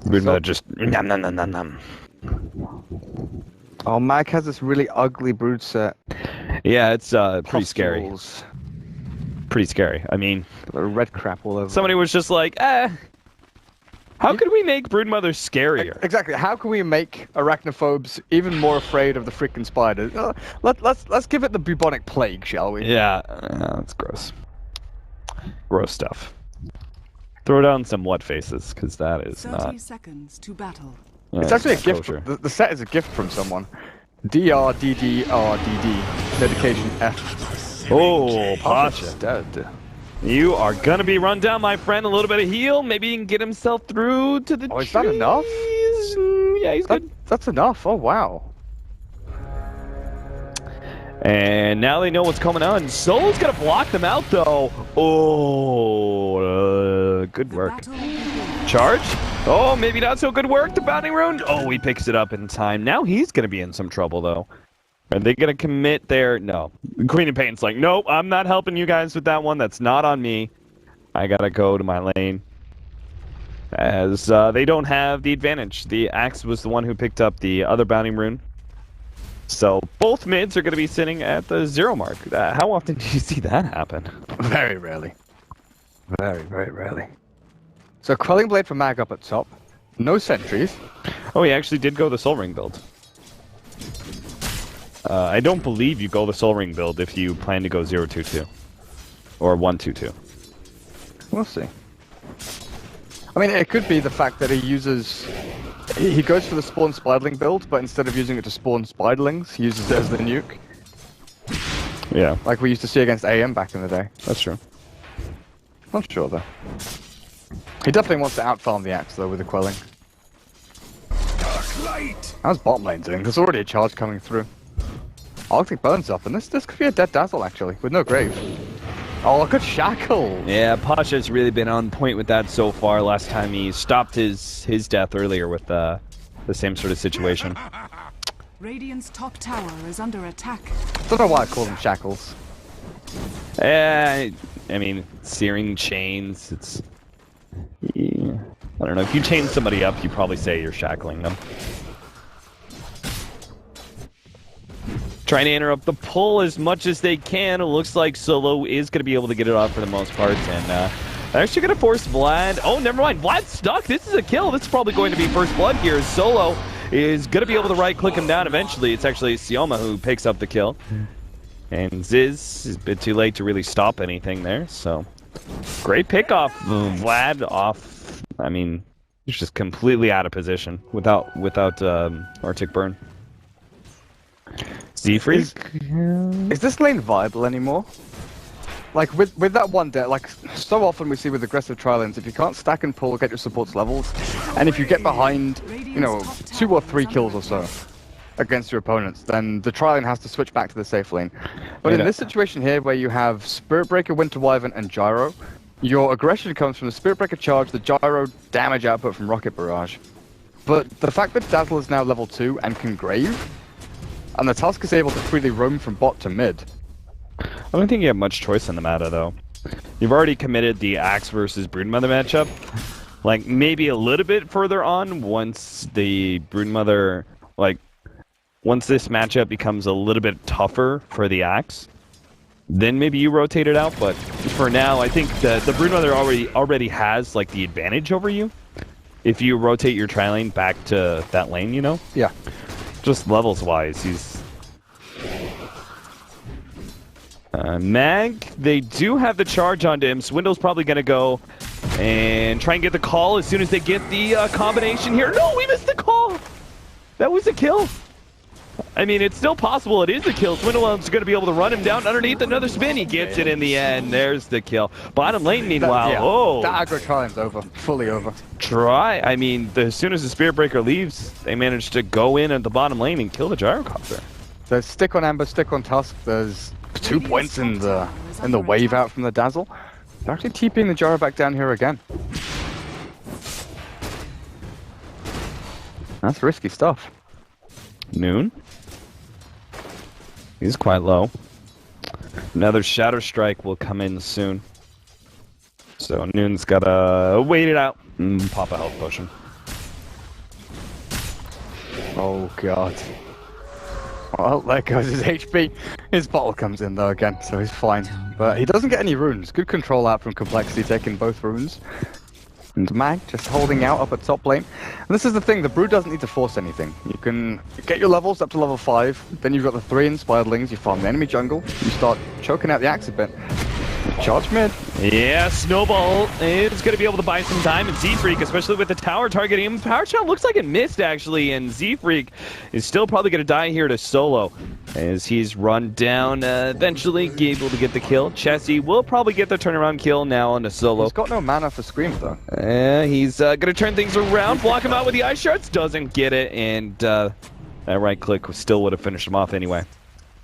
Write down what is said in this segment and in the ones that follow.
Broodmother just nom nom nom nom nom. Oh, Mag has this really ugly brood set. Yeah, it's pretty scary. Pustules. Pretty scary. I mean, Red crap all over. somebody was just like, how could we make Broodmother scarier? Exactly. How can we make arachnophobes even more afraid of the freaking spiders? Let's give it the bubonic plague, shall we? Yeah, that's gross. Gross stuff. Throw down some what faces, because that is 30 not. seconds to battle. Yeah, It's actually a not gift. kosher. The set is a gift from someone. DRDDRDD. Dedication F. Oh, Pasha. Pasha. Dead. You are gonna be run down, my friend. A little bit of heal. Maybe he can get himself through to the Oh, is that enough? trees. Yeah, he's good. That's enough. Oh, wow. And now they know what's coming on. Solo's gonna block them out, though. Oh, good The work. battle begins. Charge? Oh, maybe not so good work. The bounding rune. Oh, he picks it up in time. Now he's gonna be in some trouble, though. Are they gonna commit there? No. Queen of Pain's like, nope, I'm not helping you guys with that one. That's not on me. I gotta go to my lane. As they don't have the advantage. The Axe was the one who picked up the other bounding rune. So both mids are gonna be sitting at the 0 mark. How often do you see that happen? Very rarely. Very, very rarely. So Quelling Blade for Mag up at top. No sentries. Oh, he actually did go the Soul Ring build. I don't believe you go the Soul Ring build if you plan to go 0-2-2. Or 1-2-2. We'll see. I mean, it could be the fact that he uses... He goes for the spawn spiderling build, but instead of using it to spawn spiderlings, he uses it as the nuke. Yeah, Like we used to see against AM back in the day. that's true. Not sure, though. He definitely wants to outfarm the Axe, though, with the Quelling. How's bot lane doing? There's already a charge coming through. Arctic burns up, and this could be a dead Dazzle, actually, with no grave. Oh, look at Shackle! Yeah, Pasha's really been on point with that so far. Last time he stopped his death earlier with the same sort of situation. Radiant's top tower is under attack. Don't know why I call them Shackles. I mean, searing chains, it's... Yeah, I don't know, if you chain somebody up, you probably say you're shackling them. Trying to interrupt the pull as much as they can. It looks like Solo is going to be able to get it off for the most part. And they're actually going to force Vlad. Oh, never mind. Vlad's stuck. This is a kill. This is probably going to be first blood here. Solo is going to be able to right-click him down eventually. It's actually Sioma who picks up the kill. And Ziz is a bit too late to really stop anything there. So, great pick off. Vlad off. I mean, he's just completely out of position without Arctic Burn. Z-Freeze? Is this lane viable anymore? Like, with that one death, like, so often we see with aggressive tri lanes, if you can't stack and pull, get your supports levels, and if you get behind, you know, 2 or 3 kills or so against your opponents, then the tri lane has to switch back to the safe lane. But in this situation here, where you have Spirit Breaker, Winter Wyvern, and Gyro, your aggression comes from the Spirit Breaker charge, the Gyro damage output from Rocket Barrage. But the fact that Dazzle is now level 2 and can Grave, and the Tusk is able to freely roam from bot to mid. I don't think you have much choice in the meta, though. You've already committed the Axe versus Broodmother matchup. Like, maybe a little bit further on once the Broodmother, like, once this matchup becomes a little bit tougher for the Axe, then maybe you rotate it out. But for now, I think the Broodmother already has, like, the advantage over you. If you rotate your tri-lane back to that lane, you know? Yeah. Just levels-wise, he's... Mag, they do have the charge onto him. Swindle's probably going to go and try and get the call as soon as they get the combination here. No, we missed the call! That was a kill. I mean, it's still possible it is a kill. Swindle's going to be able to run him down underneath another spin. He gets it in the end. There's the kill. Bottom lane, meanwhile, That aggro tri-lane's over. Fully over. I mean, as soon as the Spirit Breaker leaves, they managed to go in at the bottom lane and kill the Gyrocopter. There's stick on Amber, stick on Tusk. There's 2 points in the wave out from the Dazzle. They're actually TPing the Gyro back down here again. That's risky stuff. Noon. He's quite low. Another Shadow Strike will come in soon. So Noon's gotta wait it out and pop a health potion. Oh god. Well, there goes his HP. His bottle comes in though again, so he's fine. But he doesn't get any runes. Good control out from compLexity, taking both runes. And Mag just holding out up at top lane. And this is the thing, the Brood doesn't need to force anything. You can get your levels up to level 5, then you've got the 3 Inspired Lings, you farm the enemy jungle, you start choking out the Axe a bit. Charge mid. Yeah, Snowball is going to be able to buy some time, and Z-Freak, especially with the tower targeting him. Power shot looks like it missed, actually, and Z-Freak is still probably going to die here to Solo as he's run down, eventually able to get the kill. Chessie will probably get the turnaround kill now on the Solo. He's got no mana for Scream, though. He's going to turn things around, block him out with the Ice Shards, doesn't get it, and that right click still would have finished him off anyway.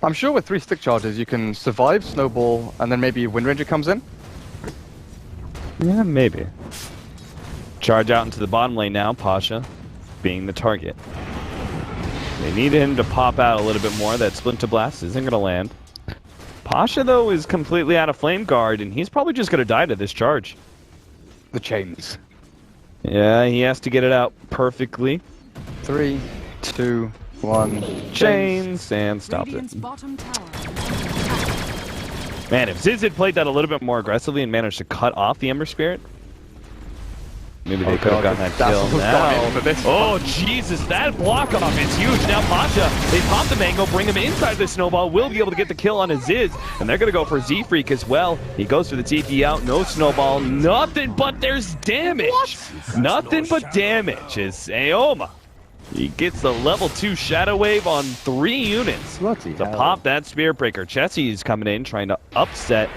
I'm sure with 3 stick charges you can survive Snowball and then maybe Wind Ranger comes in. Yeah, maybe. Charge out into the bottom lane now, Pasha being the target. They need him to pop out a little bit more. That Splinter Blast isn't going to land. Pasha, though, is completely out of Flame Guard, and he's probably just going to die to this charge. The chains. Yeah, he has to get it out perfectly. 3, 2, 1. Chains, and stops Radiant's it. bottom tower. Man, if Ziz had played that a little bit more aggressively and managed to cut off the Ember Spirit, maybe they could have gotten that kill now. Oh, Jesus, that block off is huge. Now Pasha, they pop the Mango, bring him inside the Snowball, will be able to get the kill on a Ziz, and they're going to go for Z-Freak as well. He goes for the TP out, no Snowball, nothing but there's damage. What? Nothing but damage is Aoma. He gets the level 2 Shadow Wave on 3 units to pop that Spear Breaker. Chessie's coming in, trying to upset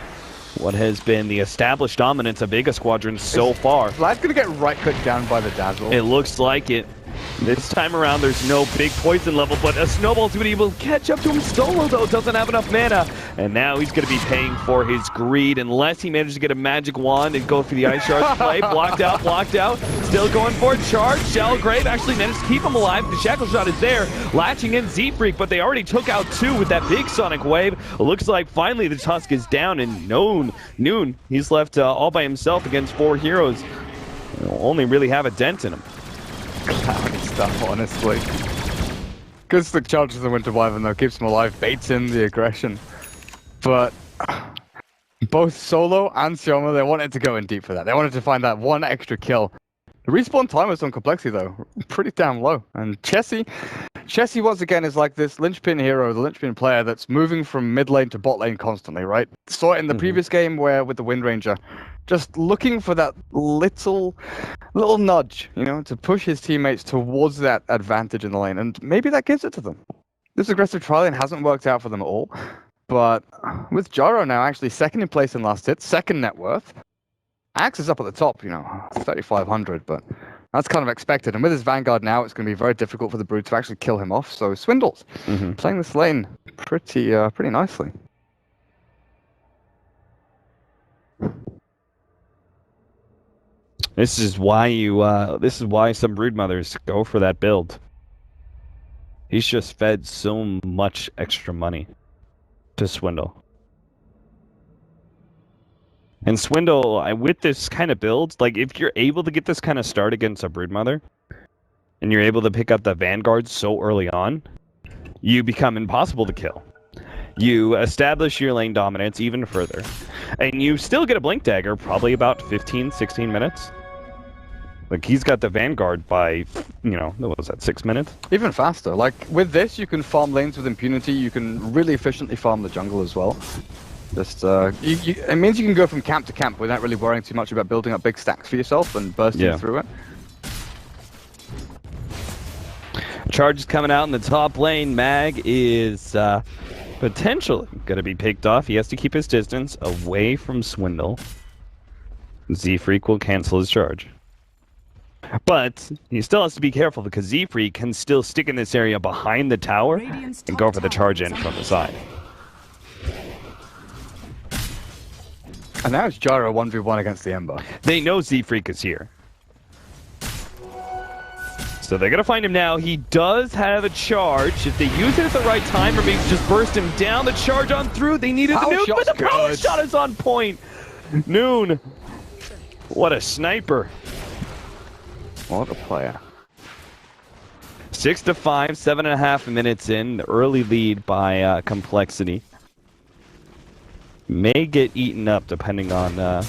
what has been the established dominance of Vega Squadron so far. Vlad's gonna get right-clicked down by the Dazzle. It looks like it. This time around, there's no big poison level, but a Snowball's going to be able to catch up to him. Solo, though, doesn't have enough mana. And now he's going to be paying for his greed, unless he manages to get a magic wand and go for the Ice Shards play. Blocked out. Still going for it. Charge. Shallow Grave actually managed to keep him alive. The Shackle Shot is there, latching in Z-Freak, but they already took out 2 with that big Sonic Wave. It looks like finally the Tusk is down, and Noon, he's left all by himself against 4 heroes. He'll only really have a dent in him. Cloudy stuff, honestly. Good stick charges the Winter Wyvern, though, keeps him alive, baits in the aggression. But both Solo and Sioma, they wanted to go in deep for that. They wanted to find that one extra kill. The respawn timers on compLexity, though, pretty damn low. And Chessie once again is like this linchpin hero, the linchpin player that's moving from mid lane to bot lane constantly, right? Saw it in the previous game where with the Wind Ranger, just looking for that little nudge, you know, to push his teammates towards that advantage in the lane, and maybe that gives it to them. This aggressive trialing hasn't worked out for them at all, but with Gyro now actually second in place in last hit, second net worth, Axe is up at the top, you know, 3,500, but that's kind of expected. And with his Vanguard now, it's going to be very difficult for the Brood to actually kill him off. So Swindles playing this lane pretty nicely. This is why some Brood mothers go for that build. He's just fed so much extra money to Swindle. And Swindle, with this kind of build, like if you're able to get this kind of start against a Broodmother, and you're able to pick up the Vanguard so early on, you become impossible to kill. You establish your lane dominance even further. And you still get a Blink Dagger, probably about 15, 16 minutes. Like, he's got the Vanguard by, what was that, 6 minutes? Even faster. Like, with this, you can farm lanes with impunity. You can really efficiently farm the jungle as well. Just, it means you can go from camp to camp without really worrying too much about building up big stacks for yourself and bursting through it. Charge is coming out in the top lane. Mag is potentially going to be picked off. He has to keep his distance away from Swindle. Z-Freak will cancel his charge. But he still has to be careful because Z-Freak can still stick in this area behind the tower and go for the charge in from the side. And now it's Gyro 1v1 against the Ember. They know Z-Freak is here. So they're going to find him now. He does have a charge. If they use it at the right time or maybe just burst him down, the charge on through, they needed the Noon, but the power shot is on point. Noon. What a sniper. What a player. 6-5, 7.5 minutes in. The early lead by compLexity. May get eaten up depending on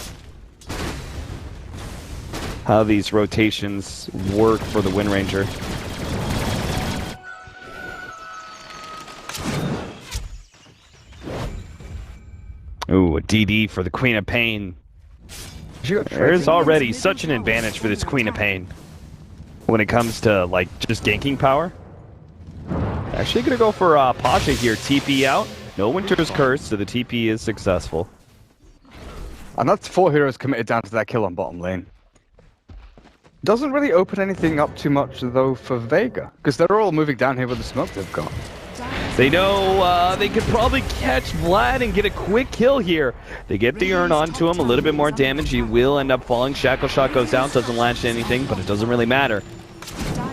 how these rotations work for the Wind Ranger. Ooh, a DD for the Queen of Pain. There's already such an advantage for this Queen of Pain when it comes to, like, just ganking power. Actually gonna go for Pasha here. TP out. No Winter's Curse, so the TP is successful. And that's 4 heroes committed down to that kill on bottom lane. Doesn't really open anything up too much, though, for Vega. Because they're all moving down here with the smoke they've got. They know they could probably catch Vlad and get a quick kill here. They get the urn onto him, a little bit more damage. He will end up falling. Shackle Shot goes out, doesn't latch anything, but it doesn't really matter.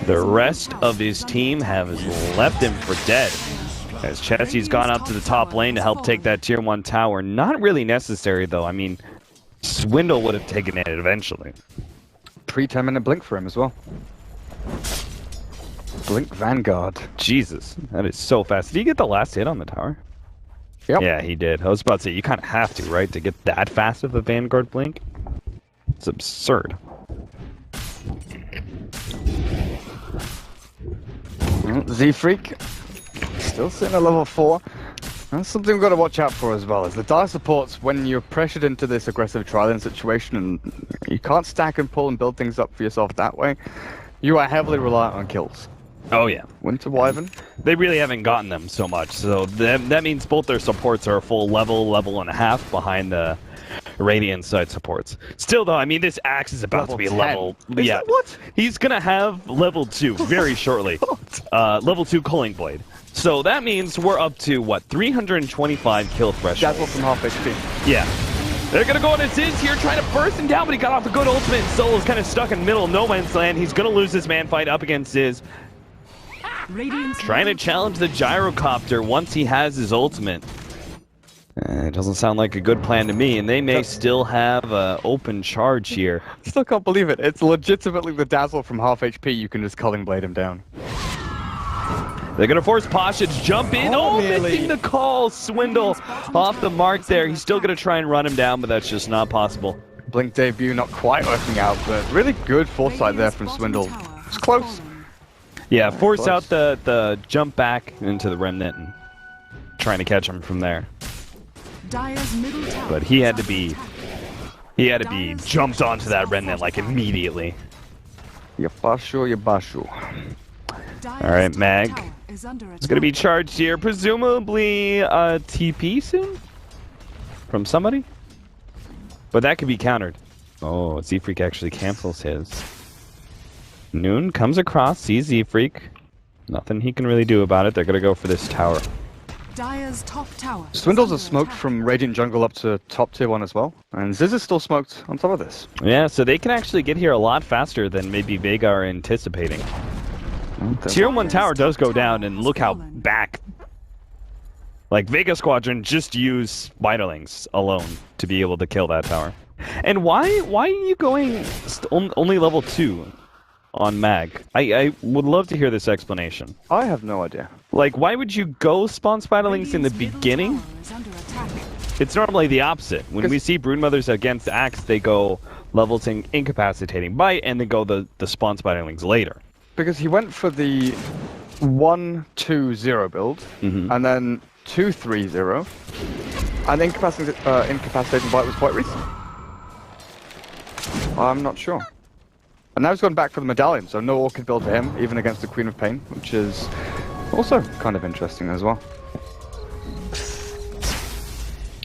The rest of his team have left him for dead. As Chessie's gone up to the top lane to help take that tier 1 tower. Not really necessary, though. I mean, Swindle would have taken it eventually. Pre-10-minute blink for him as well. Blink Vanguard. Jesus, that is so fast. Did he get the last hit on the tower? Yep. Yeah, he did. I was about to say, you kind of have to, right, to get that fast of a Vanguard blink? It's absurd. Z-Freak, still sitting at level 4. That's something we've got to watch out for as well, is the dire supports when you're pressured into this aggressive trial-in situation and you can't stack and pull and build things up for yourself that way, you are heavily reliant on kills. Oh yeah. Winter Wyvern? They really haven't gotten them so much, so that means both their supports are a full level and a half behind the Radiant side supports. Still though, I mean, this Axe is about to be 10. level... Is yeah, that what? He's gonna have level 2 very shortly. Level 2 Culling Blade. So that means we're up to, what, 325 kill threshold. Dazzle from half HP. Yeah. They're gonna go on his Ziz here, trying to burst him down, but he got off a good ultimate. Solo's kind of stuck in the middle of no man's land. He's gonna lose this man fight up against Ziz. Trying to challenge the gyrocopter once he has his ultimate. It doesn't sound like a good plan to me, and they may still have an open charge here. Still can't believe it. It's legitimately the Dazzle from half HP. You can just Culling Blade him down. They're going to force Pasha to jump in. Oh, missing the call. Swindle off the mark there. He's still going to try and run him down, but that's just not possible. Blink debut not quite working out, but really good foresight there from Swindle. It's close. Yeah, force out the jump back into the Remnant and trying to catch him from there. But he had to be jumped onto that Remnant like immediately. Yabashu. All right, Mag. It's going to be charged here. Presumably a TP soon? From somebody? But that could be countered. Oh, Z-Freak actually cancels his. Noon comes across, sees Z-Freak. Nothing he can really do about it. They're going to go for this tower. Dire's top tower. Swindles are smoked from Radiant Jungle up to top tier 1 as well. And Ziz is still smoked on top of this. Yeah, so they can actually get here a lot faster than maybe Vega are anticipating. Tier 1 tower does go down, and look how back. Like, Vega Squadron just use Vitalings alone to be able to kill that tower. And why are you going only level 2 on Mag? I would love to hear this explanation. I have no idea. Like, why would you go spawn Vitalings in the beginning? It's normally the opposite. When we see Broodmothers against Axe, they go level 10 Incapacitating Bite, and then go the spawn Vitalings later. Because he went for the 1-2-0 build, and then 2-3-0, and Incapacitating Bite was quite recent. I'm not sure. And now he's gone back for the Medallion, so no Orchid build for him, even against the Queen of Pain, which is also kind of interesting as well.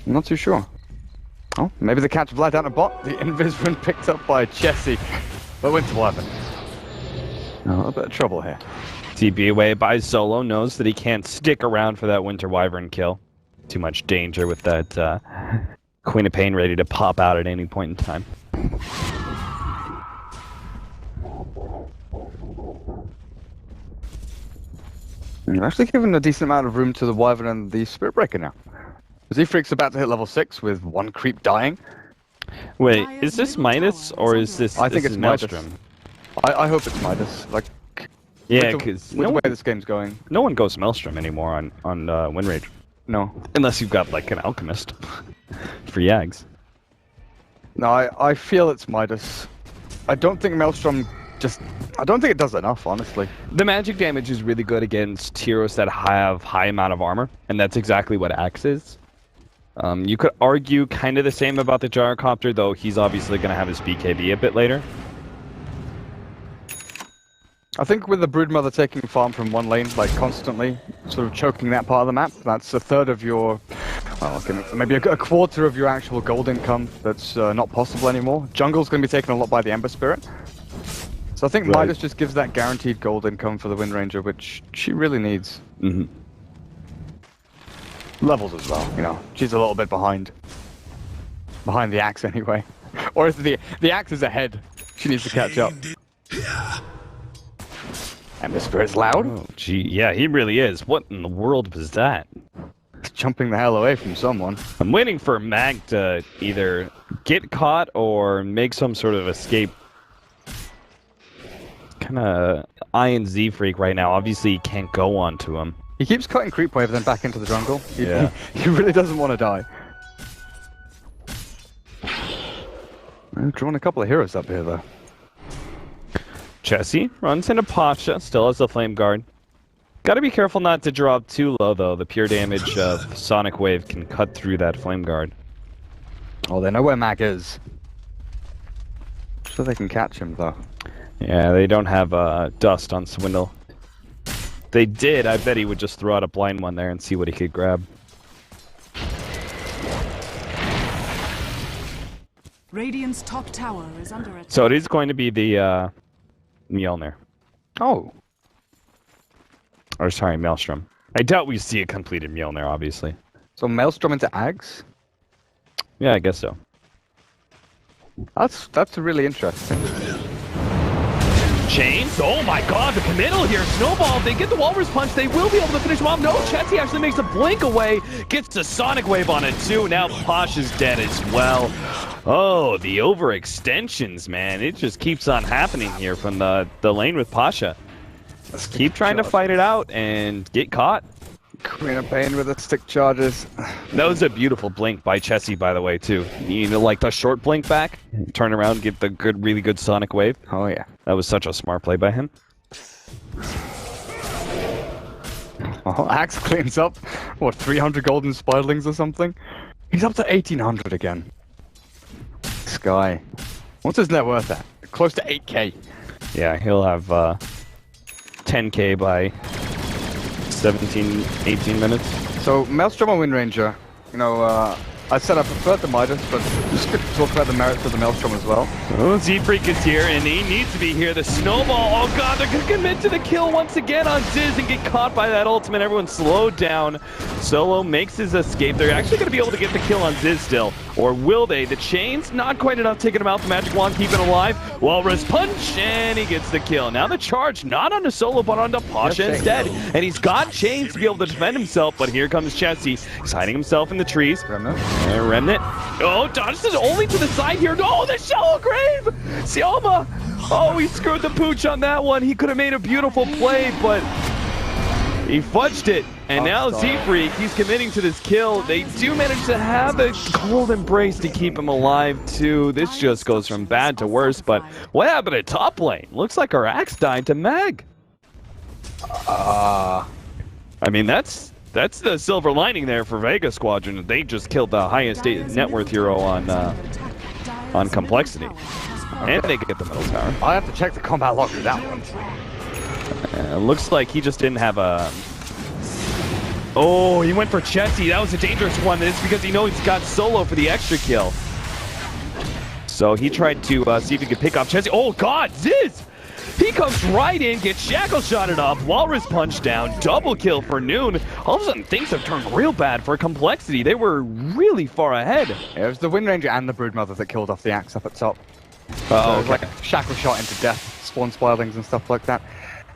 I'm not too sure. Oh, maybe the catch Vlad down a bot. The Invis rune picked up by Chessie, but Winter Wyvern. A little bit of trouble here. TP away by Solo, knows that he can't stick around for that Winter Wyvern kill. Too much danger with that Queen of Pain ready to pop out at any point in time. You're actually giving a decent amount of room to the Wyvern and the Spirit Breaker now. Z-Freak's about to hit level 6 with 1 creep dying. Wait, is this Midas or is this? I think this it's Maelstrom? Midas. I hope it's Midas. Like, Yeah, because with the way this game's going. No one goes Maelstrom anymore on Wind Rage. No. Unless you've got, like, an Alchemist for Yags. No, I feel it's Midas. I don't think Maelstrom I don't think it does enough, honestly. The magic damage is really good against heroes that have high amount of armor, and that's exactly what Axe is. You could argue kind of the same about the Gyrocopter, though he's obviously going to have his BKB a bit later. I think with the Broodmother taking farm from one lane, like constantly, sort of choking that part of the map, that's a third of your, well, okay, maybe a quarter of your actual gold income that's not possible anymore. Jungle's going to be taken a lot by the Ember Spirit. So I think Midas just gives that guaranteed gold income for the Wind Ranger, which she really needs. Mm-hmm. Levels as well, you know. She's a little bit behind. Behind the Axe anyway. Or if the Axe is ahead, she needs to catch up. Ember Spirit's loud. Oh, gee, yeah, he really is. What in the world was that? He's jumping the hell away from someone. I'm waiting for Mag to either get caught or make some sort of escape. Kind of I and Z freak right now. Obviously, he can't go onto him. He keeps cutting creep wave then back into the jungle. Yeah. He really doesn't want to die. I'm drawing a couple of heroes up here though. Chessie runs into Pasha, still has the Flame Guard. Gotta be careful not to drop too low though. The pure damage of Sonic Wave can cut through that Flame Guard. Oh, they know where Mag is. So they can catch him though. Yeah, they don't have dust on Swindle. If they did, I bet he would just throw out a blind one there and see what he could grab. Radiant's top tower is under attack. So it is going to be the Mjolnir. Oh. Or sorry, Maelstrom. I doubt we see a completed Mjolnir, obviously. So Maelstrom into Ags? Yeah, I guess so. That's really interesting. Chains? Oh my god, the committal here. Snowball, if they get the Walrus Punch, they will be able to finish him off. No, Chessie actually makes a blink away. Gets the Sonic Wave on it too. Now Posh is dead as well. Oh, the overextensions, man. It just keeps on happening here from the lane with Pasha. Let's keep trying to fight it out and get caught. Queen of Pain with the stick charges. That was a beautiful blink by Chessie, by the way, too. You know, like the short blink back, turn around, get the really good Sonic Wave. Oh yeah. That was such a smart play by him. Oh, Axe cleans up, what, 300 golden spiderlings or something? He's up to 1800 again. This guy. What's his net worth at? Close to 8k. Yeah, he'll have 10k by 17, 18 minutes. So, Maelstrom or Wind Ranger, you know, I said I preferred the Midas, but just good to talk about the merits of the Maelstrom as well. Oh, Z-Freak is here, and he needs to be here. The Snowball, oh god, they're gonna commit to the kill once again on Ziz and get caught by that ultimate. Everyone slowed down. Solo makes his escape. They're actually gonna be able to get the kill on Ziz still. Or will they? The chains, not quite enough, taking him out. The Magic Wand, keeping him alive. Walrus Punch, and he gets the kill. Now the charge, not onto Solo, but onto Pasha instead. And he's got chains to be able to defend himself, but here comes Chessie. He's hiding himself in the trees. Remnant. Oh, dodges only to the side here. Oh, the shallow grave! Sioma! Oh, he screwed the pooch on that one. He could have made a beautiful play, but he fudged it. And now Z-Freak, he's committing to this kill. They do manage to have a cold embrace to keep him alive, too. This just goes from bad to worse, but what happened at top lane? Looks like our Axe died to Mag. I mean, that's the silver lining there for Vega Squadron. They just killed the highest net worth hero on compLexity. And they get the middle tower. I have to check the combat log for that one. Looks like he just didn't have a... Oh, he went for Chessie. That was a dangerous one. It's because he knows he's got Solo for the extra kill. So he tried to see if he could pick off Chessie. Oh god, Ziz! He comes right in, gets Shackle shotted off, Walrus Punch down, double kill for Noon. All of a sudden, things have turned real bad for compLexity. They were really far ahead. Yeah, it was the Wind Ranger and the Broodmother that killed off the Axe up at top. Oh, so like Shackle shot into death, spawn spiralings and stuff like that.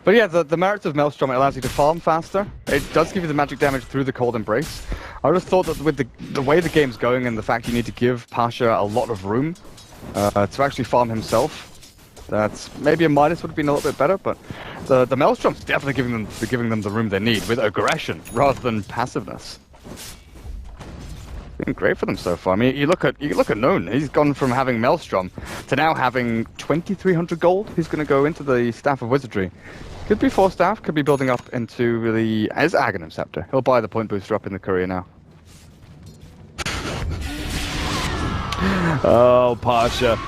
But yeah, the merits of Maelstrom, it allows you to farm faster. It does give you the magic damage through the cold embrace. I just thought that with the way the game's going and the fact you need to give Pasha a lot of room to actually farm himself, that's maybe a Midas would have been a little bit better, but The Maelstrom's definitely giving them the room they need with aggression rather than passiveness. Been great for them so far. I mean, you look at Noon. He's gone from having Maelstrom to now having 2,300 gold. He's going to go into the Staff of Wizardry. Could be 4 staff. Could be building up into the as Aghanim Scepter. He'll buy the point booster up in the courier now. Oh, Pasha.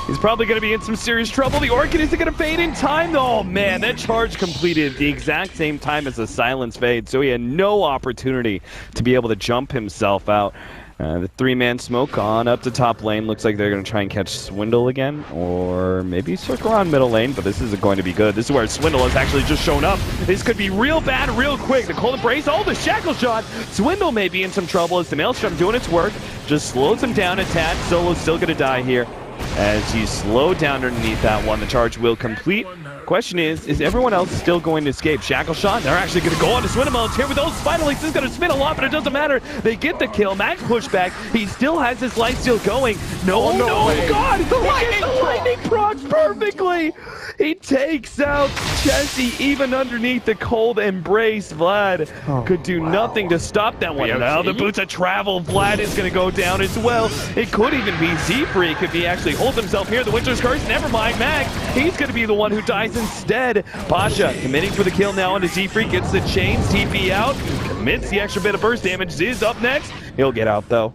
He's probably going to be in some serious trouble. The Orchid isn't going to fade in time. Oh, man, that charge completed the exact same time as the silence fade, so he had no opportunity to be able to jump himself out. The 3-man smoke on up to top lane. Looks like they're going to try and catch Swindle again, or maybe circle around middle lane, but this isn't going to be good. This is where Swindle has actually just shown up. This could be real bad real quick. The cold embrace, oh, the shackle shot. Swindle may be in some trouble as the Maelstrom doing its work. Just slows him down a tad. Solo's still going to die here as he's slowed down underneath that one. The charge will complete. Question is everyone else still going to escape? Shackle shot, they're actually going to go on to Swindle here with those spinal links. This is going to spin a lot, but it doesn't matter. They get the kill. Max pushback. He still has his lifesteal going. No, God, the lightning procs perfectly. He takes out Chessie even underneath the cold embrace. Vlad could do nothing to stop that one. Now the boots of travel. Vlad is going to go down as well. It could even be Z-Freak if he actually holds himself here. The Winter's Curse, never mind. Max, he's going to be the one who dies instead. Pasha committing for the kill now onto Z-Freak. Gets the chains, TP out, commits the extra bit of burst damage. Ziz up next. He'll get out though.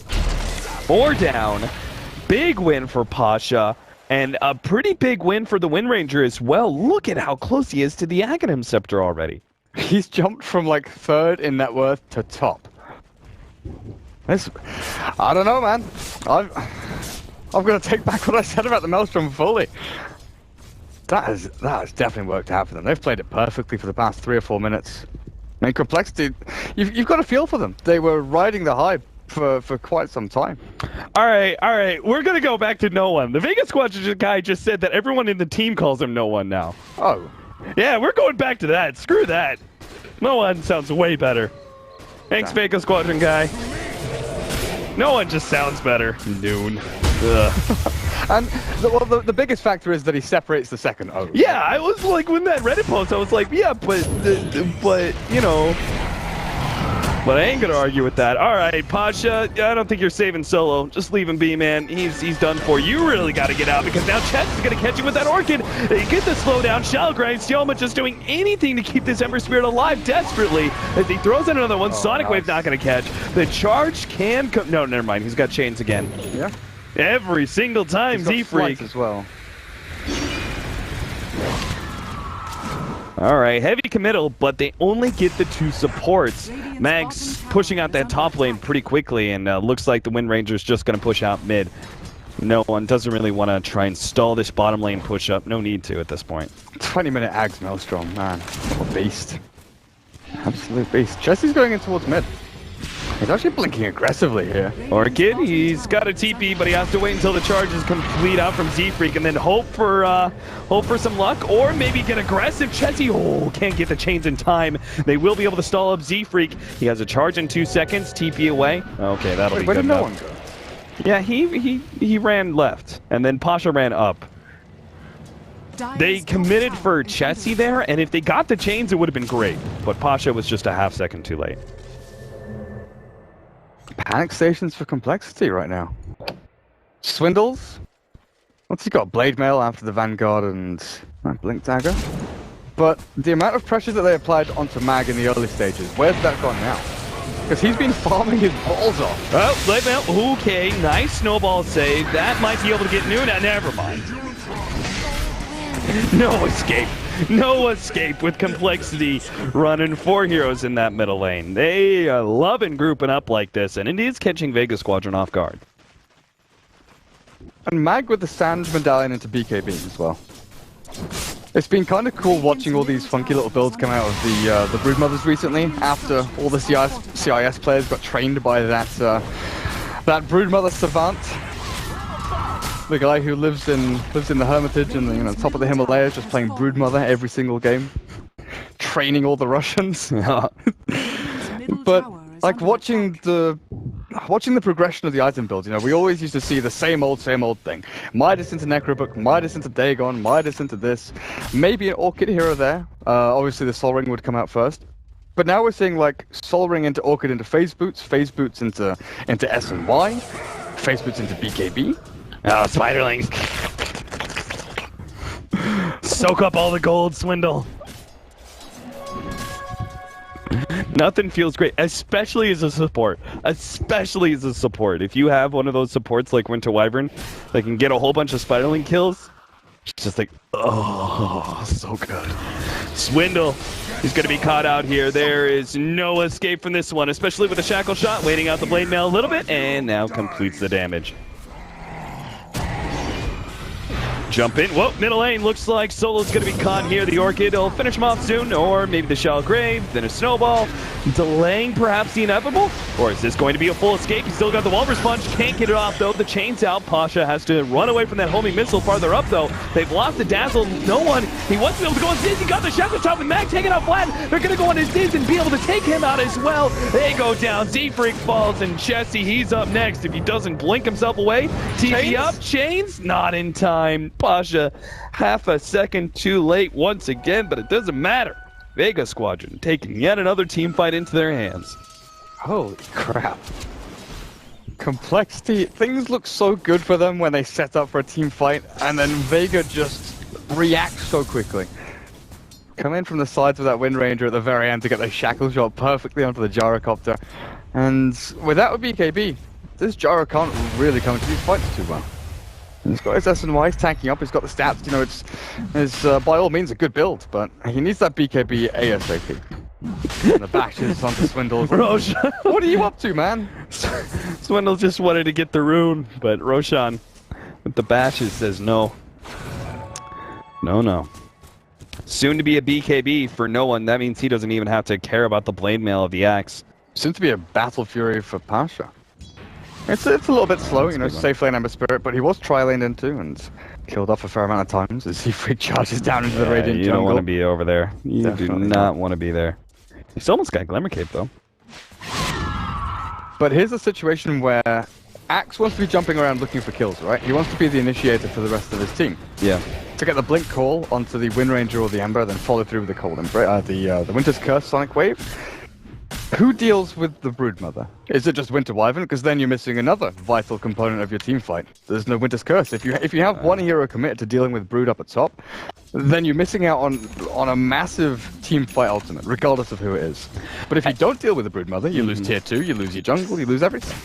4 down. Big win for Pasha. And a pretty big win for the Wind Ranger as well. Look at how close he is to the Aghanim Scepter already. He's jumped from like 3rd in net worth to top. I don't know, man. I'm going to take back what I said about the Maelstrom fully. That has definitely worked out for them. They've played it perfectly for the past 3 or 4 minutes. I mean, compLexity, you've got a feel for them. They were riding the hype for quite some time. All right. We're going to go back to No One. The Vega Squad guy just said that everyone in the team calls him No One now. Oh. Yeah, we're going back to that. Screw that. No One sounds way better. Thanks, Vega Squadron guy. No One just sounds better. Noon. And the biggest factor is that he separates the second O. Yeah, I was like, when that Reddit post, I was like, yeah, but you know, but I ain't gonna argue with that. All right, Pasha, I don't think you're saving Solo. Just leave him be, man. He's done for. You really got to get out because now Chet's gonna catch you with that Orchid. They get the slowdown. Shell grind. Stioma just doing anything to keep this Ember Spirit alive desperately as he throws in another one. Sonic Wave not gonna catch. The charge can come. No, never mind. He's got chains again. Yeah. Every single time, Z-Freak as well. All right, heavy committal, but they only get the 2 supports. Mags pushing out that top lane pretty quickly, and looks like the Wind Ranger's just going to push out mid. No one doesn't really want to try and stall this bottom lane push up. No need to at this point. 20-minute Ags Maelstrom, man. What a beast. Absolute beast. Chessie's going in towards mid. He's actually blinking aggressively here. Orchid, he's got a TP, but he has to wait until the charge is complete out from Z-Freak and then hope for some luck, or maybe get aggressive. Chessie, can't get the chains in time. They will be able to stall up Z-Freak. He has a charge in 2 seconds, TP away. Okay, that'll be good enough. Where did no one go? Yeah, he ran left, and then Pasha ran up. They committed for Chessie there, and if they got the chains, it would have been great. But Pasha was just a half second too late. Panic stations for compLexity right now. Swindles. Once he got Blade Mail after the Vanguard and Blink Dagger. But the amount of pressure that they applied onto Mag in the early stages, where's that gone now? Because he's been farming his balls off. Oh, Blade Mail. Okay, nice snowball save. That might be able to get Noon. Never mind. No escape. No escape with compLexity running 4 heroes in that middle lane. They are loving grouping up like this, and it is catching Vega Squadron off guard. And Mag with the Sand Medallion into BKB as well. It's been kind of cool watching all these funky little builds come out of the Broodmothers recently, after all the CIS players got trained by that Broodmother Savant. The guy who lives in the Hermitage and the top of the Himalayas, just playing Broodmother every single game, training all the Russians. But like watching the progression of the item build, you know, we always used to see the same old thing. Midas into Necrobook, Midas into Dagon, Midas into this. Maybe an Orchid here or there. Obviously the Sol Ring would come out first. But now we're seeing like Sol Ring into Orchid into Phase Boots into S and Y, Phase Boots into BKB. Oh, Spiderlings. Soak up all the gold, Swindle. Nothing feels great, especially as a support. Especially as a support. If you have one of those supports like Winter Wyvern that can get a whole bunch of Spiderling kills, it's just like, oh, so good. Swindle. He's going to be caught out here. There is no escape from this one, especially with a shackle shot, waiting out the blade mail a little bit, and now completes the damage. Jump in. Whoa, middle lane. Looks like Solo's going to be caught here. The Orchid will finish him off soon, or maybe the Shallow Grave, then a Snowball. Delaying perhaps the inevitable? Or is this going to be a full escape? He's still got the Walrus Punch. Can't get it off, though. The chain's out. Pasha has to run away from that homing missile farther up, though. They've lost the Dazzle. No one. He wants to be able to go on Diz. He got the Shackle Shot with Mag taking out Vlad. They're going to go on his Diz and be able to take him out as well. They go down. Z-Freak falls, and Chessie, he's up next. If he doesn't blink himself away, TP up. Chains, not in time. Pasha, half a second too late once again, but it doesn't matter. Vega Squadron taking yet another team fight into their hands. Holy crap. compLexity, things look so good for them when they set up for a team fight, and then Vega just reacts so quickly. Come in from the sides of that Wind Ranger at the very end to get the shackle shot perfectly onto the Gyrocopter. And without a BKB, this Gyro can't really come into these fights too well. He's got his S&Y, he's tanking up, he's got the stats, you know, it's by all means a good build, but he needs that BKB ASAP. And the bashes onto Swindle. Roshan, what are you up to, man? Swindle just wanted to get the rune, but Roshan with the bashes says no. No. Soon to be a BKB for no one. That means he doesn't even have to care about the blade mail of the axe. Soon to be a Battle Fury for Pasha. It's a little bit slow, you know, safe lane Ember Spirit, but he was tri-laned into and killed off a fair amount of times as he freak charges down into the Radiant you jungle. don't want to be over there. You Definitely do not want to be there. He's almost got Glimmer Cape, though. But here's a situation where Axe wants to be jumping around looking for kills, right? He wants to be the initiator for the rest of his team. Yeah. To get the Blink Call onto the Wind Ranger or the Ember, then follow through with the Cold Embrace, the Winter's Curse Sonic Wave. Who deals with the Broodmother? Is it just Winter Wyvern? Because then you're missing another vital component of your team fight. There's no Winter's Curse. If you have one hero committed to dealing with Brood up at top, then you're missing out on a massive team fight ultimate, regardless of who it is. But if you don't deal with the Broodmother, you lose tier 2, you lose your jungle, you lose everything.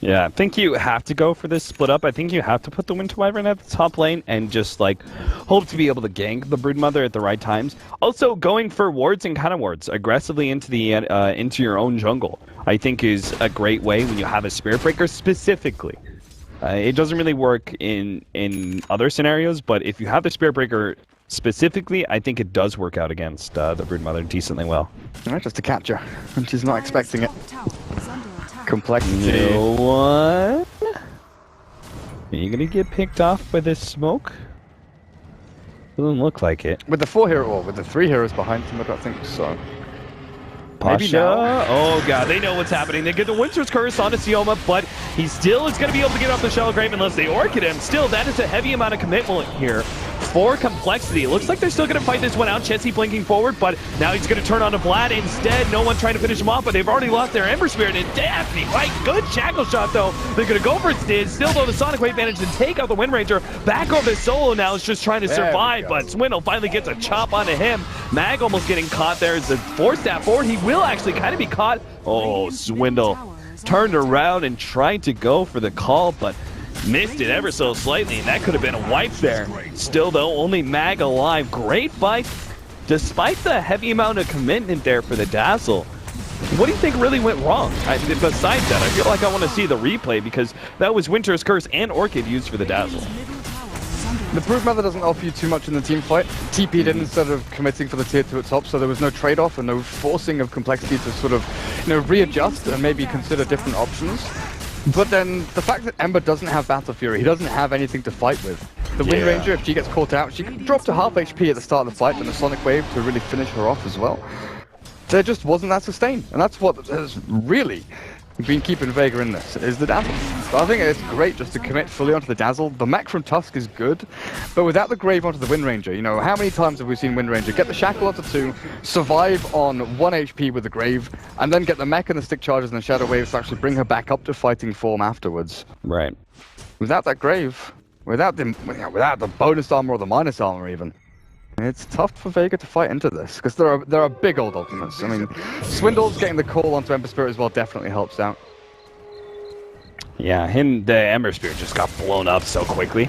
Yeah, I think you have to go for this split up. I think you have to put the Winter Wyvern at the top lane and just, like, hope to be able to gank the Broodmother at the right times. Also, going for wards and counter wards aggressively into the into your own jungle, I think is a great way when you have a Spirit Breaker specifically. It doesn't really work in other scenarios, but if you have the Spirit Breaker specifically, I think it does work out against the Broodmother decently well. Alright, just a capture, and she's not expecting it. compLexity. You know what? Are you gonna get picked off by this smoke? Doesn't look like it. With the 4 hero, or with the 3 heroes behind him, I don't think so. Pasha. Oh god, they know what's happening. They get the Winter's Curse onto Sioma, but he still is going to be able to get off the Shallow Grave unless they Orchid him. Still, that is a heavy amount of commitment here for compLexity. It looks like they're still going to fight this one out. Chessie blinking forward, but now he's going to turn on to Vlad instead. No one trying to finish him off, but they've already lost their Ember Spirit. And Daphne, right? Good shackle shot, though. They're going to go for Stiz. Still, though, the Sonic Wave managed to take out the Wind Ranger. Back over Solo now is just trying to survive, but Swindle finally gets a chop onto him. Mag almost getting caught there as a 4-step forward. He will actually kind of be caught. Oh, Swindle turned around and tried to go for the call, but missed it ever so slightly, and that could have been a wipe there. Still, though, only Mag alive. Great fight, despite the heavy amount of commitment there for the Dazzle. What do you think really went wrong? Besides that, I feel like I want to see the replay because that was Winter's Curse and Orchid used for the Dazzle. The Broodmother doesn't offer you too much in the team fight. TP'd in instead of committing for the tier 2 at top, so there was no trade-off and no forcing of compLexity to sort of, you know, readjust and maybe consider different options. But then the fact that Ember doesn't have Battle Fury, he doesn't have anything to fight with. The Wind Ranger, if she gets caught out, she can drop to half HP at the start of the fight and a Sonic Wave to really finish her off as well. there just wasn't that sustain, and that's what has really been keeping Vega in this, is the dazzle. So I think it's great just to commit fully onto the dazzle. The mech from Tusk is good, but without the Grave onto the Wind Ranger, you know, how many times have we seen Wind Ranger get the Shackle onto 2, survive on 1 HP with the Grave, and then get the mech and the stick charges and the Shadow Waves to actually bring her back up to fighting form afterwards. Right. Without that Grave, without the bonus armor or the minus armor even, it's tough for Vega to fight into this, because there are big old ultimates. I mean, Swindle's getting the call onto Ember Spirit as well definitely helps out. Yeah, the Ember Spirit just got blown up so quickly.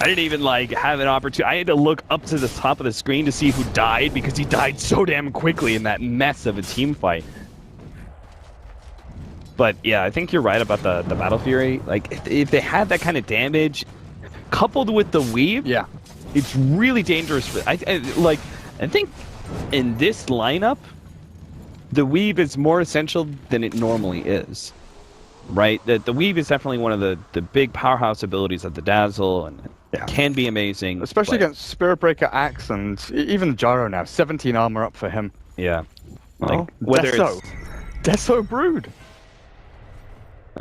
I didn't even, like, have an opportunity. I had to look up to the top of the screen to see who died, because he died so damn quickly in that mess of a team fight. But, yeah, I think you're right about the Battle Fury. Like, if they had that kind of damage, coupled with the weave... Yeah. It's really dangerous. I think in this lineup, the weave is more essential than it normally is, right? The weave is definitely one of the big powerhouse abilities of the Dazzle, and it can be amazing. Especially against Spirit Breaker, Axe, and even Gyro now. 17 armor up for him. Yeah. Well, whether it's Deso Brood.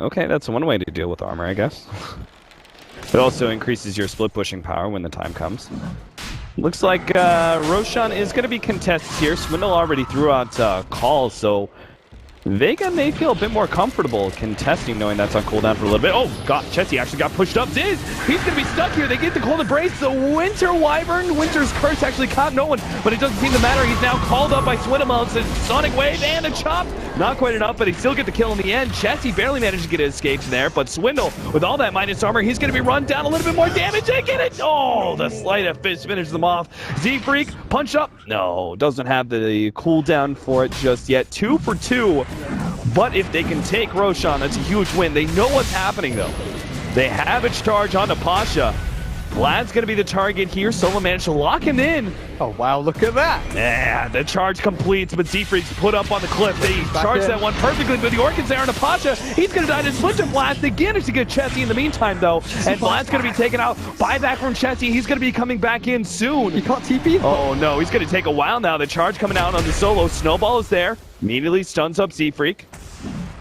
Okay, that's one way to deal with armor, I guess. It also increases your split pushing power when the time comes. Looks like Roshan is going to be contested here. Swindle already threw out calls, so Vega may feel a bit more comfortable contesting, knowing that's on cooldown for a little bit. Oh, God, Chessie actually got pushed up. Ziz, he's going to be stuck here. They get the cold embrace. The Winter Wyvern, Winter's Curse actually caught no one, but it doesn't seem to matter. He's now called up by Swindle. It's a Sonic Wave and a chop. Not quite enough, but he still get the kill in the end. Chessie barely managed to get his escapes there, but Swindle, with all that minus armor, he's going to be run down a little bit more damage. They get it. Oh, the sleight of fist finishes them off. Z-Freak, punch up. No, doesn't have the cooldown for it just yet. 2 for 2. But if they can take Roshan, that's a huge win. They know what's happening, though. They have a charge onto Pasha. Vlad's going to be the target here. Solo managed to lock him in. Oh, wow, look at that. Yeah, the charge completes, but Z-Freak's put up on the cliff. They charge that one perfectly, but the Orchid's there on Pasha. He's going to die to Splinter Blast. They managed to get Chessie in the meantime, though. And Vlad's going to be taken out. Buyback from Chessie. He's going to be coming back in soon. He caught TP. Oh, no, he's going to take a while now. The charge coming out on the Solo. Snowball is there. Immediately stuns up Z-Freak.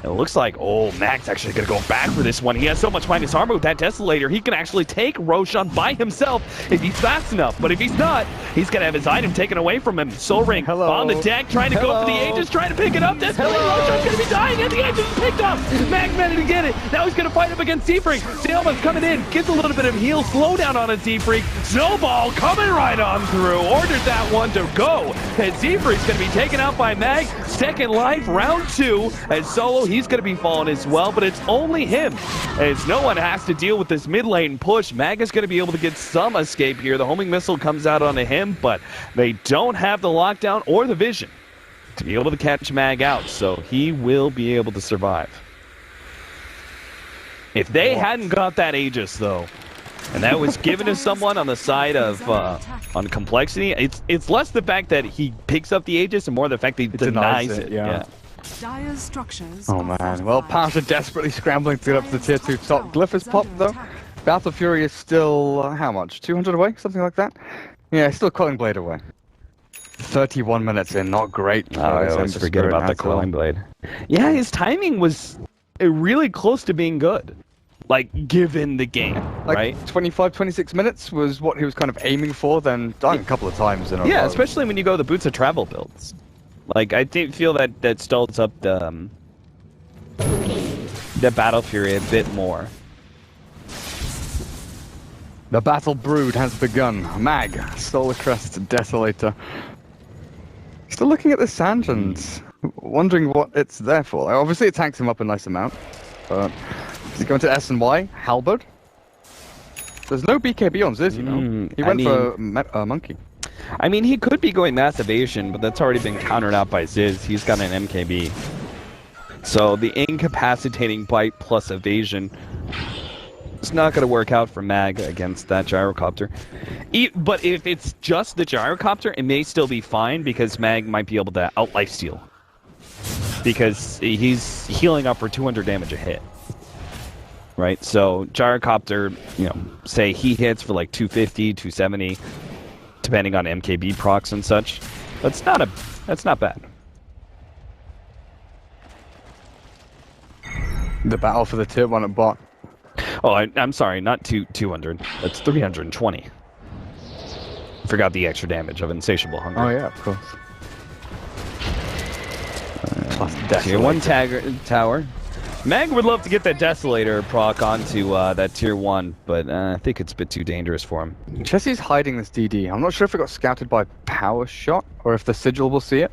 It looks like, oh, Mag's actually going to go back for this one. He has so much minus armor with that Desolator, he can actually take Roshan by himself if he's fast enough. But if he's not, he's going to have his item taken away from him. Soul Ring on the deck, trying to go for the Aegis, trying to pick it up. Desolator, Roshan's going to be dying, and the Aegis is picked up. Mag managed to get it. Now he's going to fight up against Z-Freak. Sailman's coming in, gets a little bit of heal, slowdown on a Z-Freak. Snowball coming right on through. Ordered that one to go. And Z-Freak's going to be taken out by Mag. Second life, round 2. And Solo, he's going to be falling as well, but it's only him, as no one has to deal with this mid lane push. Mag is going to be able to get some escape here. The homing missile comes out onto him, but they don't have the lockdown or the vision to be able to catch Mag out, so he will be able to survive. If they hadn't got that Aegis, though, and that was given to someone on the side of on compLexity, it's less the fact that he picks up the Aegis and more the fact that he denies it. Yeah. Dire's structures. Oh man, well, Pasha desperately scrambling to get up to the tier 2 top. Glyph is popped though. Battle Fury is still, how much? 200 away? Something like that? Yeah, still Coiling Blade away. 31 minutes in, not great. I always forget about the Coiling Blade. Yeah, his timing was really close to being good. Like, given the game, like, right? 25, 26 minutes was what he was kind of aiming for, then dying a couple of times in a row. Yeah, especially when you go the Boots of Travel builds. Like, I feel that stalls up the Battle Fury a bit more. The Battle Brood has begun. Mag, Solar Crest, Desolator. Still looking at the Sange and wondering what it's there for. Obviously it tanks him up a nice amount, but is he going to S and Y? Halberd? There's no BKB on Ziz, you know. He went for Monkey. I mean, he could be going Mass Evasion, but that's already been countered out by Ziz. He's got an MKB. So the incapacitating bite plus evasion is not going to work out for Mag against that gyrocopter. But if it's just the gyrocopter, it may still be fine because Mag might be able to out lifesteal. Because he's healing up for 200 damage a hit. Right? So gyrocopter, you know, say he hits for like 250, 270, depending on MKB procs and such. That's not bad. The battle for the tier 1 at bot. Oh, I'm sorry, not 200. That's 320. Forgot the extra damage of Insatiable Hunger. Oh yeah, of course. Plus Tier 1 tower. Mag would love to get that Desolator proc onto that tier 1, but I think it's a bit too dangerous for him. Jesse's hiding this DD. I'm not sure if it got scouted by Power Shot or if the Sigil will see it,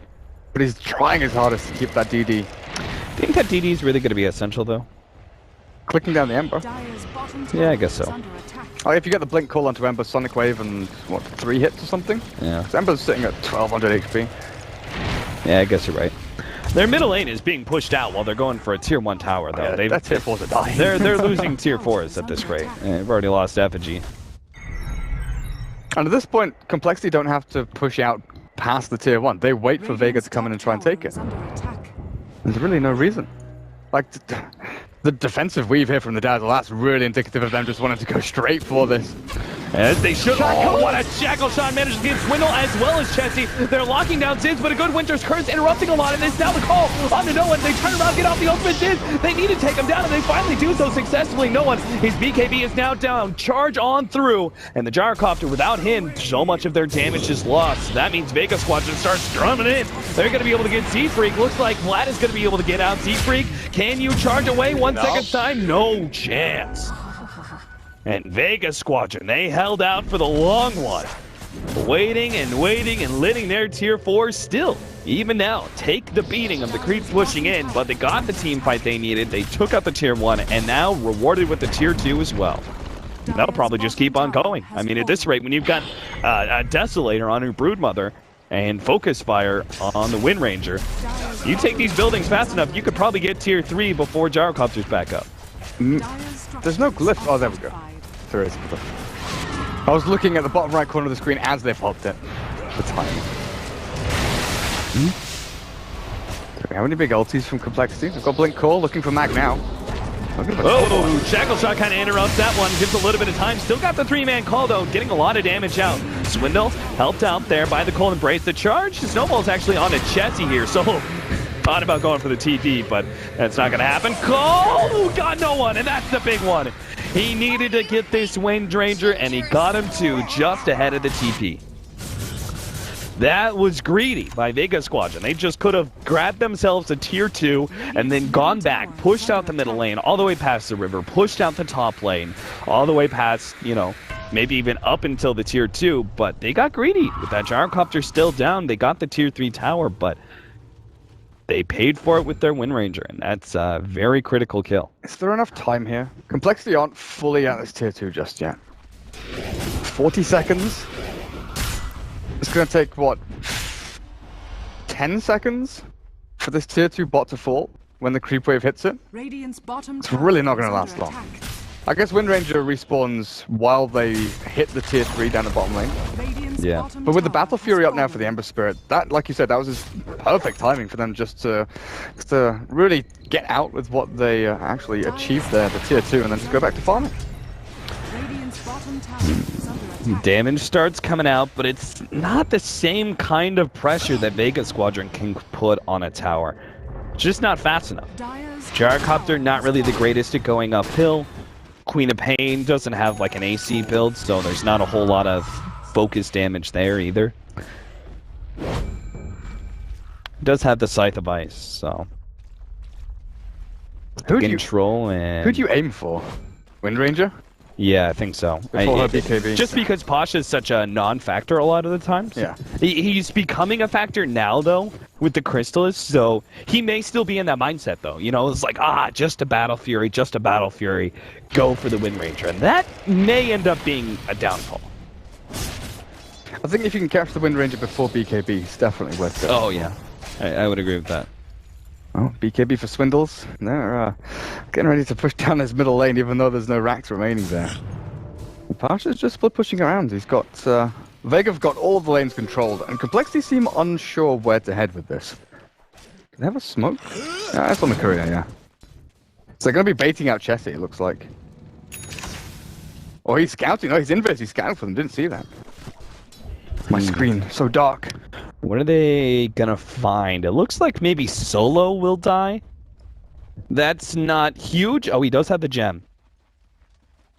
but he's trying his hardest to keep that DD. Think that DD is really going to be essential, though? Clicking down the Ember. Yeah, I guess so. Oh, if you get the Blink call onto Ember, Sonic Wave, and what, 3 hits or something? Yeah. Ember's sitting at 1200 HP. Yeah, I guess you're right. Their middle lane is being pushed out while they're going for a tier 1 tower, though. Yeah, that's tier 4s are dying. They're losing tier 4s at this rate. They've already lost Effigy. And at this point, compLexity don't have to push out past the tier 1. They wait for Vega to come in and try and take it. There's really no reason. Like, the defensive weave here from the Dazzle, that's really indicative of them just wanting to go straight for this. As they should. Oh, what a shackle shot managed to get Swindle as well as Chessie. They're locking down Ziz, but a good Winter's Curse interrupting a lot of this. Now the call onto No One. They turn around, get off the ultimate Ziz. They need to take him down, and they finally do so successfully. No One. His BKB is now down. Charge on through, and the Gyrocopter, without him, so much of their damage is lost. That means Vega Squadron starts drumming in. They're going to be able to get Z-Freak. Looks like Vlad is going to be able to get out Z-Freak. Can you charge away 1 second time? No chance. And Vega Squadron, they held out for the long one. Waiting and waiting and letting their tier 4 still, even now, take the beating of the creeps pushing in, but they got the team fight they needed. They took out the tier 1 and now rewarded with the tier 2 as well. And that'll probably just keep on going. I mean, at this rate, when you've got a Desolator on your Broodmother and Focus Fire on the Wind Ranger, you take these buildings fast enough, you could probably get tier 3 before Gyrocopter's back up. There's no glyph. Oh, there we go. There is a glyph. I was looking at the bottom right corner of the screen as they popped it. The timing. Do we have any big ultis from compLexity? We've got Blink Call, looking for Mag now. Oh, Shackle Shot kind of interrupts that one, gives a little bit of time. Still got the 3-man call, though, getting a lot of damage out. Swindle helped out there by the Cold Embrace. The charge, Snowball's actually on a Chessie here, so thought about going for the TP, but that's not going to happen. Call! Got No One, and that's the big one. He needed to get this Wind Ranger, and he got him too, just ahead of the TP. That was greedy by Vega Squadron. They just could have grabbed themselves a tier 2 and then gone back, pushed out the middle lane, all the way past the river, pushed out the top lane, all the way past, you know, maybe even up until the tier 2, but they got greedy. With that Gyrocopter still down, they got the tier 3 tower, but they paid for it with their Wind Ranger, and that's a very critical kill. Is there enough time here? compLexity aren't fully at this tier 2 just yet. 40 seconds? It's going to take, what, 10 seconds for this tier 2 bot to fall when the creep wave hits it? It's really not going to last long. I guess Wind Ranger respawns while they hit the tier 3 down the bottom lane. Yeah. But with the Battle Fury up now for the Ember Spirit, that, like you said, that was just perfect timing for them just to really get out with what they actually achieved there, the tier 2, and then just go back to farming. Damage starts coming out, but it's not the same kind of pressure that Vega Squadron can put on a tower. It's just not fast enough. Gyrocopter, not really the greatest at going uphill. Queen of Pain doesn't have like an AC build, so there's not a whole lot of focus damage there either. It does have the Scythe of Ice, so... Who'd you aim for? Wind Ranger? Yeah, I think so. Before her BKB. Just because Pasha is such a non-factor a lot of the times. Yeah. He's becoming a factor now, though, with the Crystallis, so he may still be in that mindset, though. You know, it's like, just a Battle Fury, go for the Wind Ranger. And that may end up being a downfall. I think if you can catch the Wind Ranger before BKB, it's definitely worth it. Oh, yeah. I would agree with that. Oh, BKB for Swindles. They're getting ready to push down his middle lane, even though there's no racks remaining there. Pasha's just split pushing around. He's got... Vega have got all of the lanes controlled, and compLexity seem unsure where to head with this. Do they have a smoke? Yeah, that's on the courier, yeah. So they're going to be baiting out Chessie, it looks like. Or he's scouting. No, he's inverse. He's scouting for them. Didn't see that. My screen, so dark. What are they gonna find? It looks like maybe Solo will die. That's not huge. Oh, he does have the gem.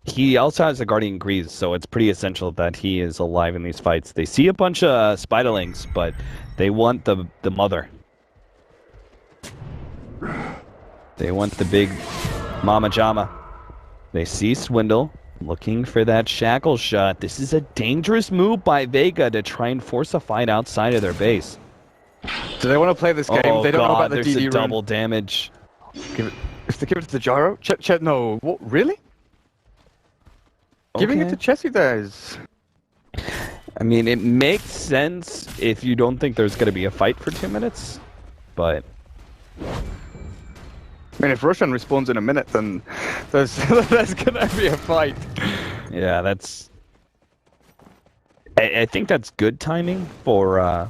He also has a Guardian Grease, so it's pretty essential that he is alive in these fights. They see a bunch of Spiderlings, but they want the mother. They want the big Mama Jama. They see Swindle, looking for that shackle shot. This is a dangerous move by Vega to try and force a fight outside of their base. Do they want to play this game? Oh, they don't know about the there's DD a rune. double damage. If they give it to the gyro? No. What? Really? Okay. Giving it to Chessie there is... I mean, it makes sense if you don't think there's going to be a fight for 2 minutes, but... I mean, if Roshan respawns in a minute, then there's gonna be a fight. Yeah, that's... I think that's good timing for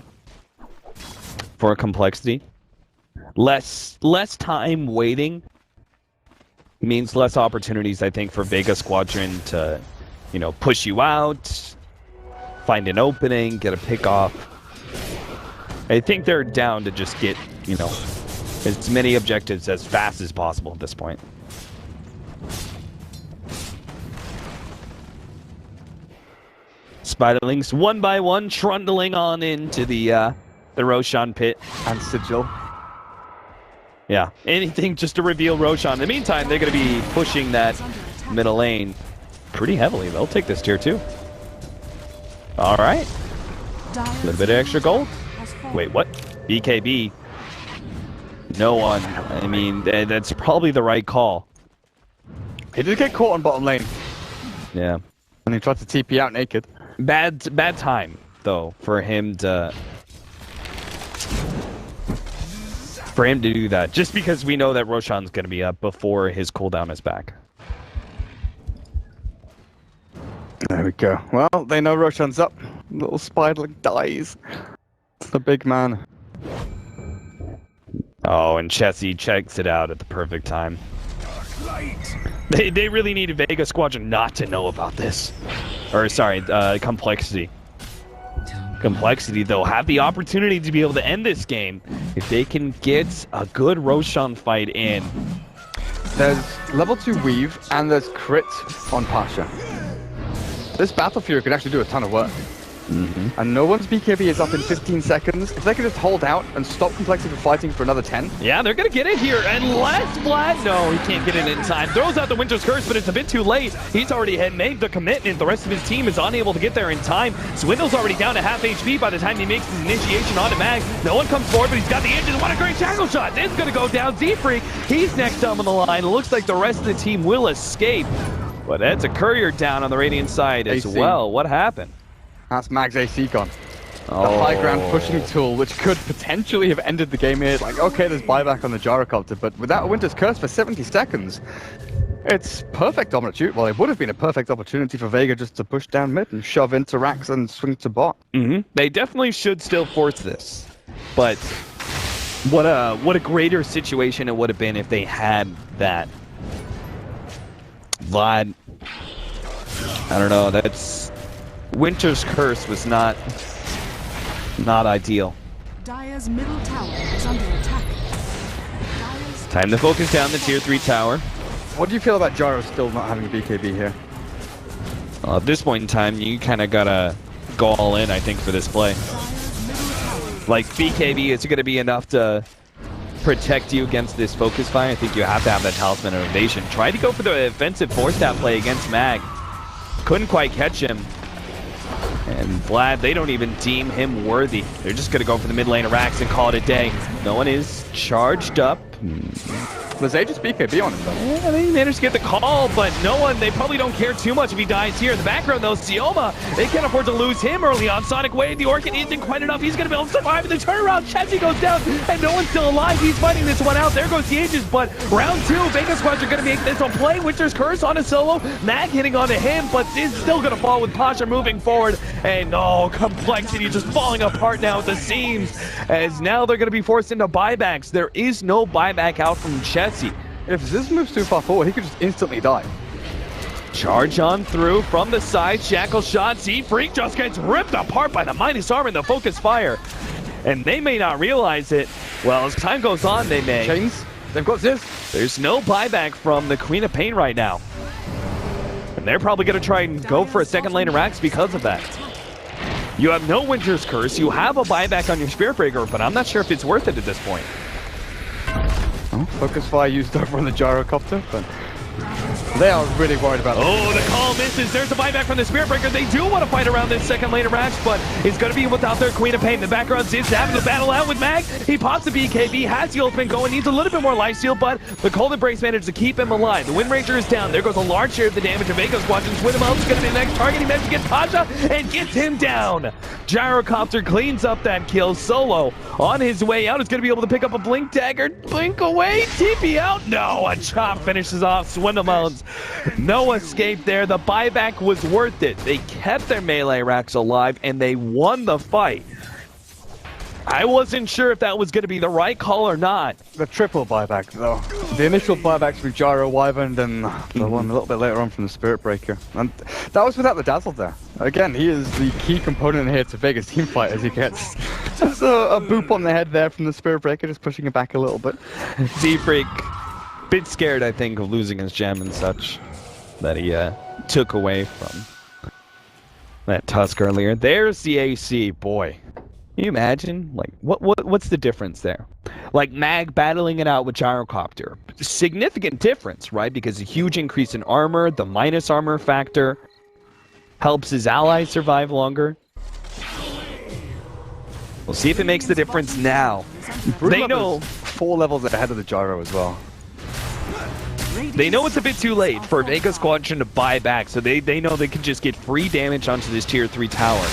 compLexity. Less time waiting means less opportunities, I think, for Vega Squadron to, you know, push you out, find an opening, get a pick off. I think they're down to just get, you know, as many objectives as fast as possible at this point. Spiderlings, one by one, trundling on into the Roshan pit. And Sigil. Yeah, anything just to reveal Roshan. In the meantime, they're going to be pushing that middle lane pretty heavily. They'll take this tier 2. All right. A little bit of extra gold. Wait, what? BKB. No one. I mean, that's probably the right call. He did get caught on bottom lane. Yeah. And he tried to TP out naked. Bad time, though, for him to... do that, just because we know that Roshan's going to be up before his cooldown is back. There we go. Well, they know Roshan's up. Little Spiderling dies. The big man. Oh, and Chessie checks it out at the perfect time. They really needed Vega Squadron not to know about this. Or, sorry, compLexity. compLexity, though, have the opportunity to be able to end this game if they can get a good Roshan fight in. There's level 2 weave, and there's crit on Pasha. This Battle Fury could actually do a ton of work. And no one's BKB is up in 15 seconds. If they could just hold out and stop compLexity from fighting for another 10. Yeah, they're going to get it here. Unless Vlad... No, he can't get it in time. Throws out the Winter's Curse, but it's a bit too late. He's already had made the commitment. The rest of his team is unable to get there in time. Swindle's already down to half HP by the time he makes his initiation onto Mag. No one comes forward, but he's got the engine. What a great shackle shot. This is going to go down. Z-Freak, he's next up on the line. It looks like the rest of the team will escape. But that's a courier down on the Radiant side as well. What happened? That's Mag's AC gone. The high ground pushing tool, which could potentially have ended the game here. Like, okay, there's buyback on the Gyrocopter, but without a Winter's Curse for 70 seconds, it's perfect opportunity. Well, it would have been a perfect opportunity for Vega just to push down mid and shove into Rax and swing to bot. They definitely should still force this, but what a greater situation it would have been if they had that. Vlad, I don't know. That's Winter's Curse was not ideal. Dire's middle tower is under attack. Time to focus down the tier 3 tower. What do you feel about Gyro still not having a BKB here? At this point in time, you kind of gotta go all in, I think, for this play. Like, BKB is going to be enough to protect you against this focus fire. I think you have to have that Talisman of Invasion. Tried to go for the offensive 4-stat play against Mag. Couldn't quite catch him. And Vlad, they don't even deem him worthy. They're just going to go for the mid lane of Rax and call it a day. No one is charged up. There's Aegis BKB on him, though. Yeah, they managed to get the call, but no one, they probably don't care too much if he dies here. In the background, though, Sioma, they can't afford to lose him early on. Sonic Wave, the Orchid isn't quite enough. He's going to be able to survive in the turnaround. Chessie goes down, and no one's still alive. He's fighting this one out. There goes the Aegis, but round 2, Vega Squadron are going to make this one play. Winter's Curse on a solo. Mag hitting onto him, but is still going to fall with Pasha moving forward. And oh, compLexity just falling apart now at the seams, as now they're going to be forced into buybacks. There is no buyback out from Chessie. If this moves too far forward, he could just instantly die. Charge on through from the side. Shackle shot. Z-Freak just gets ripped apart by the Midas Arm and the focus fire. And they may not realize it. Well, as time goes on, they may. Chains? They've got this. There's no buyback from the Queen of Pain right now. And they're probably going to try and go for a second lane of Rax because of that. You have no Winter's Curse. You have a buyback on your Spirit Breaker, but I'm not sure if it's worth it at this point. Oh, Focus Fire used over on the Gyrocopter, but they are really worried about that. Oh, the call misses. There's a buyback from the Spirit Breaker. They do want to fight around this second lane of Rax, but it's going to be without their Queen of Pain. In the background, Zid's having to battle out with Mag. He pops the BKB, has the ultimate going, needs a little bit more life steal, but the Cold Embrace managed to keep him alive. The Wind Ranger is down. There goes a large share of the damage of Vega's watching. Swindle is going to be the next target. He managed to get Pasha and gets him down. Gyrocopter cleans up that kill. Solo on his way out is going to be able to pick up a Blink Dagger. Blink away, TP out. No, a chop finishes off Swindle. No escape there. The buyback was worth it. They kept their melee racks alive and they won the fight. I wasn't sure if that was going to be the right call or not. The triple buyback, though. The initial buybacks from Gyro Wyvern, and the one a little bit later on from the Spirit Breaker. And that was without the Dazzle there. Again, he is the key component here to Vega's team fight as he gets just a boop on the head there from the Spirit Breaker, just pushing it back a little bit. Z-Freak, bit scared, I think, of losing his gem and such that he took away from that Tusk earlier. There's the AC, boy. Can you imagine? Like, what's the difference there? Like, Mag battling it out with Gyrocopter. Significant difference, right? Because a huge increase in armor, the minus armor factor helps his allies survive longer. We'll see if it makes the difference now. They know 4 levels ahead of the Gyro as well. They know it's a bit too late for Vega Squadron to buy back, so they know they can just get free damage onto this tier 3 tower.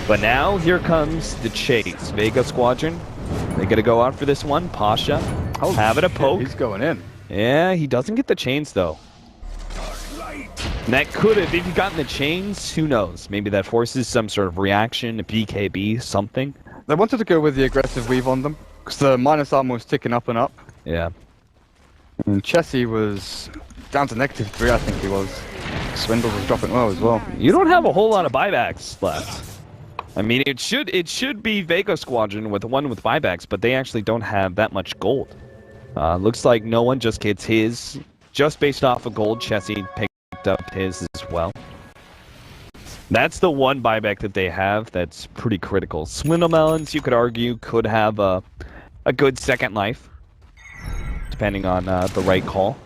But now, here comes the chase. Vega Squadron, they gotta go out for this one. Pasha, having a poke. He's going in. Yeah, he doesn't get the chains, though. And that could have, if he gotten the chains, who knows? Maybe that forces some sort of reaction, a BKB, something. They wanted to go with the aggressive weave on them, because the minus armor was ticking up and up. Yeah. And Chessie was down to -3, I think he was. Swindle was dropping low as well. You don't have a whole lot of buybacks left. I mean, it should be Vega Squadron with one with buybacks, but they actually don't have that much gold. Looks like no one just gets his, just based off of gold. Chessie picked up his as well. That's the one buyback that they have that's pretty critical. Swindlemelons, you could argue, could have a good second life, depending on the right call.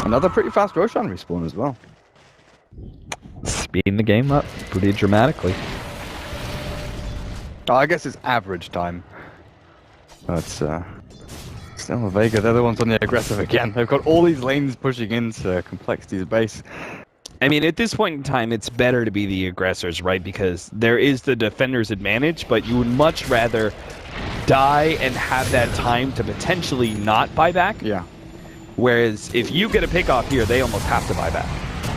Another pretty fast Roshan respawn as well. Speeding the game up pretty dramatically. Oh, I guess it's average time. But still, Vega, they're the ones on the aggressive again. They've got all these lanes pushing into complexity's base. I mean, at this point in time, it's better to be the aggressors, right? Because there is the defender's advantage, but you would much rather die and have that time to potentially not buy back. Yeah. Whereas if you get a pick off here, they almost have to buy back.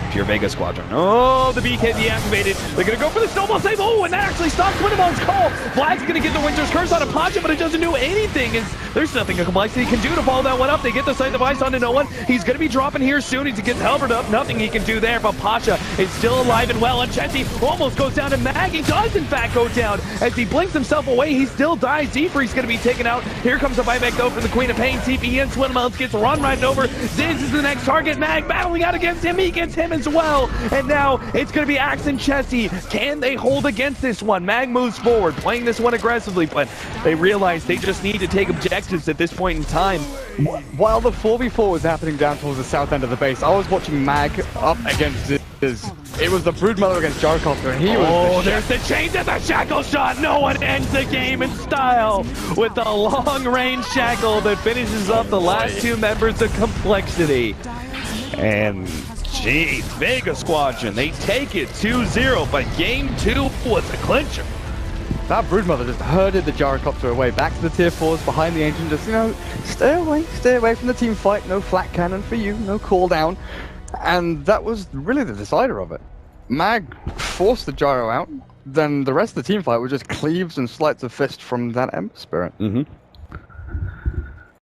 If you're Vega Squadron. Oh, the BK deactivated. They're going to go for the snowball save. Oh, and that actually stops Winnemon's call. Vlad's going to get the Winter's Curse on a Pasha, but it doesn't do anything. There's nothing a compLexity can do to follow that one up. They get the sight device onto no one. He's going to be dropping here soon. He gets Halberd up. Nothing he can do there, but Pasha is still alive and well. And Chessie almost goes down to Mag. He does, in fact, go down. As he blinks himself away, he still dies. Z-Freak's going to be taken out. Here comes the buyback, though, from the Queen of Pain. TP in. Swindlemelons gets run right over. Ziz is the next target. Mag battling out against him. He gets him as well. And now it's going to be Axe and Chessie. Can they hold against this one? Mag moves forward, playing this one aggressively, but they realize they just need to take objectives at this point in time. While the 4v4 was happening down towards the south end of the base, I was watching Mag up against Ziz. It was the Broodmother against Gyrocopter, and he was there's the chains at the shackle shot. No one ends the game in style with the long-range shackle that finishes up the last two members of compLexity. And jeez, Vega Squadron, they take it 2-0, but game 2 was a clincher. That Broodmother just herded the Gyrocopter away, back to the tier 4s, behind the engine, just, stay away from the team fight, no flat cannon for you, no cooldown. And that was really the decider of it. Mag forced the Gyro out, then the rest of the team fight was just cleaves and sleights of fist from that Ember Spirit. Mm-hmm.